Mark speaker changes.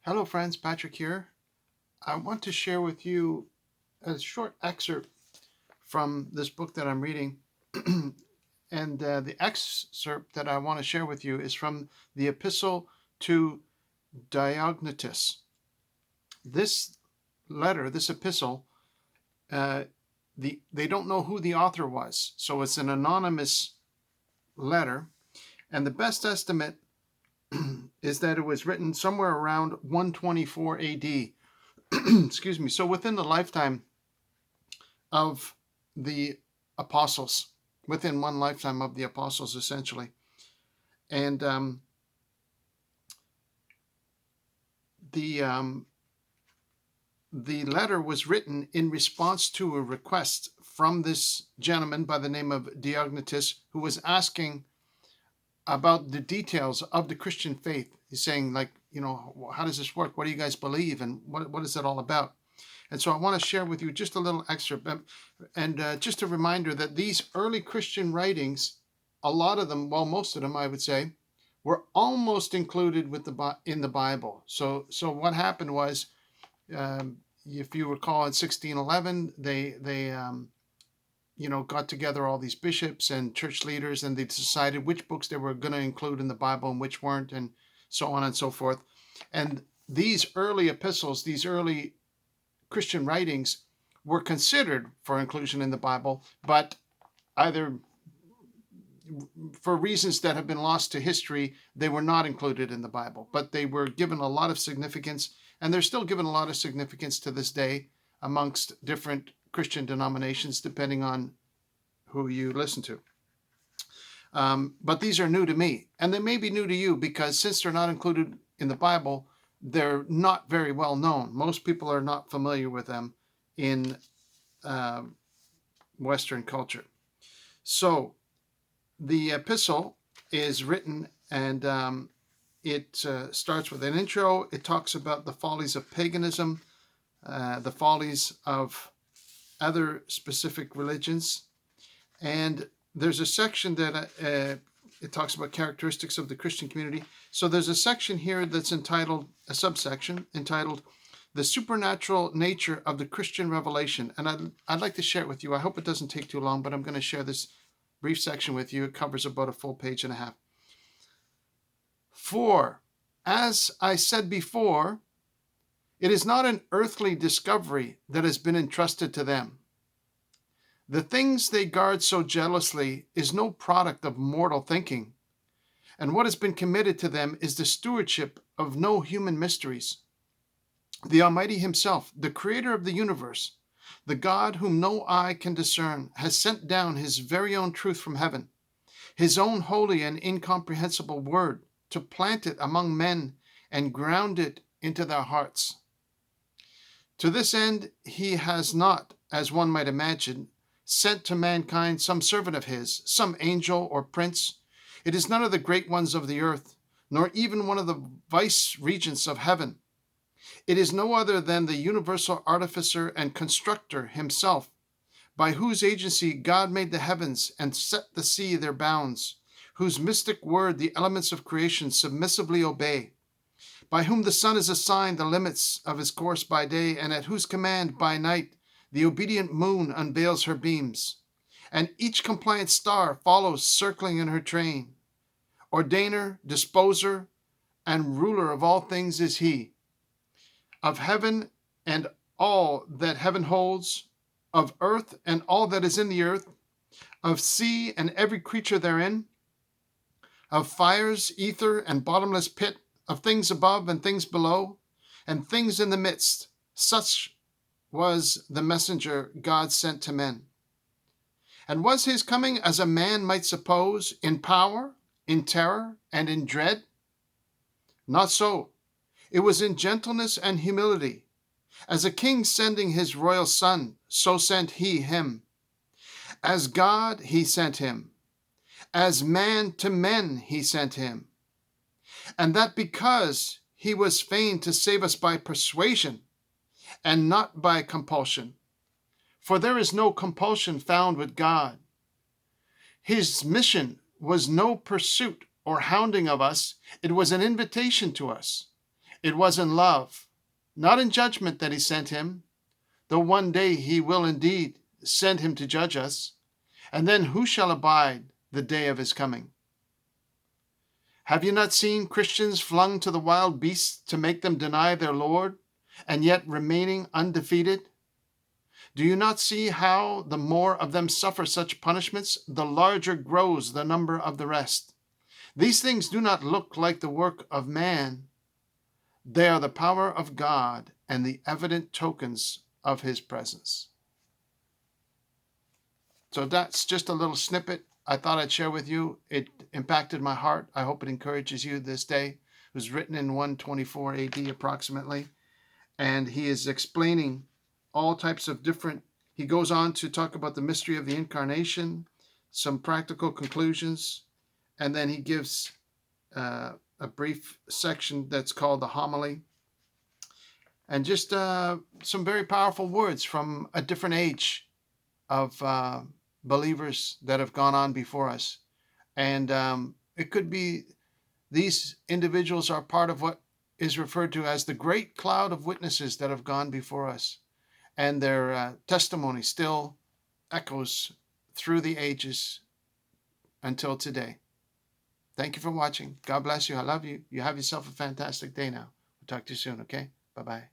Speaker 1: Hello friends, Patrick here. I want to share with you a short excerpt from this book that I'm reading. And the excerpt that I want to share with you is from the Epistle to Diognetus. This letter, this epistle, they don't know who the author was, so it's an anonymous letter. And the best estimate is that it was written somewhere around 124 AD. Excuse me. So within the lifetime of the apostles, within one lifetime of the apostles, essentially. And the letter was written in response to a request from this gentleman by the name of Diognetus, who was asking about the details of the Christian faith. He's saying, like, how does this work? What do you guys believe? And what is it all about? And so I want to share with you just a little excerpt, and just a reminder that these early Christian writings, a lot of them, well, most of them, I would say, were almost included in the Bible. So what happened was, if you recall, in 1611, they got together all these bishops and church leaders, and they decided which books they were going to include in the Bible and which weren't, and so on and so forth. And these early epistles, these early Christian writings were considered for inclusion in the Bible, but either for reasons that have been lost to history, they were not included in the Bible, but they were given a lot of significance, and they're still given a lot of significance to this day amongst different Christian denominations, depending on who you listen to. But these are new to me, and they may be new to you because since they're not included in the Bible, they're not very well known. Most people are not familiar with them in Western culture. So the epistle is written, and it starts with an intro. It talks about the follies of paganism, the follies of other specific religions, and there's a section that it talks about characteristics of the Christian community. So there's a section here that's entitled, a subsection entitled, The Supernatural Nature of the Christian Revelation. And I'd like to share it with you. I hope it doesn't take too long, but I'm going to share this brief section with you. It covers about a full page and a half. For, as I said before, it is not an earthly discovery that has been entrusted to them. The things they guard so jealously is no product of mortal thinking, and what has been committed to them is the stewardship of no human mysteries. The Almighty Himself, the Creator of the universe, the God whom no eye can discern, has sent down His very own truth from heaven, His own holy and incomprehensible word, to plant it among men and ground it into their hearts. To this end, He has not, as one might imagine, sent to mankind some servant of His, some angel or prince. It is none of the great ones of the earth, nor even one of the vice-regents of heaven. It is no other than the universal artificer and constructor Himself, by whose agency God made the heavens and set the sea their bounds, whose mystic word the elements of creation submissively obey, by whom the sun is assigned the limits of his course by day, and at whose command by night the obedient moon unveils her beams, and each compliant star follows circling in her train. Ordainer, disposer, and ruler of all things is He, of heaven and all that heaven holds, of earth and all that is in the earth, of sea and every creature therein, of fires, ether, and bottomless pit, of things above and things below, and things in the midst. Such was the messenger God sent to men. And was His coming, as a man might suppose, in power, in terror, and in dread? Not so. It was in gentleness and humility. As a king sending his royal son, so sent He him. As God, He sent Him. As man to men, He sent Him. And that because He was fain to save us by persuasion, and not by compulsion. For there is no compulsion found with God. His mission was no pursuit or hounding of us. It was an invitation to us. It was in love, not in judgment, that he sent him, though one day he will indeed send him to judge us. And then who shall abide the day of his coming? Have you not seen Christians flung to the wild beasts to make them deny their Lord, and yet remaining undefeated? Do you not see how the more of them suffer such punishments, the larger grows the number of the rest? These things do not look like the work of man. They are the power of God and the evident tokens of his presence. So that's just a little snippet I thought I'd share with you. It impacted my heart. I hope it encourages you this day. It was written in 124 AD approximately. And he is explaining all types of different, he goes on to talk about the mystery of the incarnation, some practical conclusions, and then he gives a brief section that's called the homily, and just some very powerful words from a different age of believers that have gone on before us. And it could be these individuals are part of what is referred to as the great cloud of witnesses that have gone before us. And their testimony still echoes through the ages until today. Thank you for watching. God bless you. I love you. You have yourself a fantastic day now. We'll talk to you soon, okay? Bye-bye.